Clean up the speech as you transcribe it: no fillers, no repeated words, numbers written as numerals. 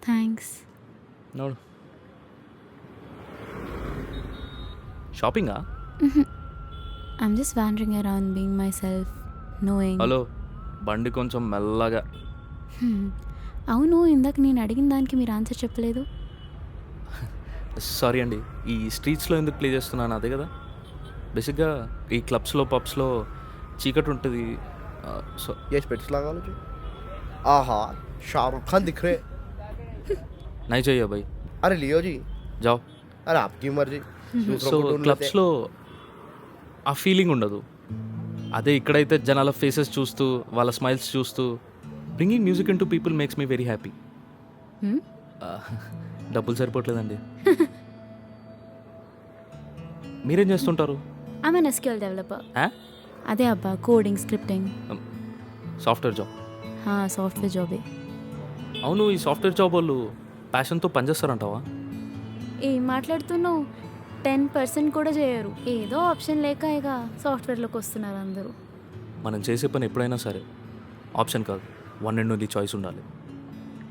Thanks. నోడు షాపింగా? I'm just wandering around being myself, knowing. Hello, బండి కొంచెం మెల్లగా. అవును, ఇందాక నేను అడిగిన దానికి మీరు ఆన్సర్ చెప్పలేదు. సారీ అండి, ఈ స్ట్రీట్స్లో ఎందుకు ప్లే చేస్తున్నాను అదే కదా. బేసిక్గా ఈ క్లబ్స్లో పబ్స్లో చీకటి ఉంటుంది. సో ये स्पेक्स लगा लो जी। आहा, शाहरुख खान दिख रहे। నై చెయ్యో బై, अरे लियो जी। జావ్. अरे आपकी मर्जी। दूसरों సో को ढूंढ लेते। క్లబ్స్లో ఆ ఫీలింగ్ ఉండదు. అదే ఇక్కడైతే జనాల ఫేసెస్ చూస్తూ వాళ్ళ స్మైల్స్ చూస్తూ bringing music into people makes me very happy. డబ్బులు సరిపోవట్లేదండి. మీరేం చేస్తుంటారు? I'm an SQL developer. ఆ? అదే అబ్బా, coding, scripting. Software job. Software జాబే. అవును, ఈ సాఫ్ట్వేర్ జాబ్ వాళ్ళు ప్యాషన్తో పనిచేస్తారంటావా? ఏం మాట్లాడుతున్నావు? 10% కూడా చేయరు. ఏదో ఆప్షన్ లేక ఇక సాఫ్ట్వేర్లోకి వస్తున్నారు అందరూ. మనం చేసే పని ఎప్పుడైనా సరే ఆప్షన్ కాదు, వన్ అండ్ ఓన్లీ చాయిస్ ఉండాలి.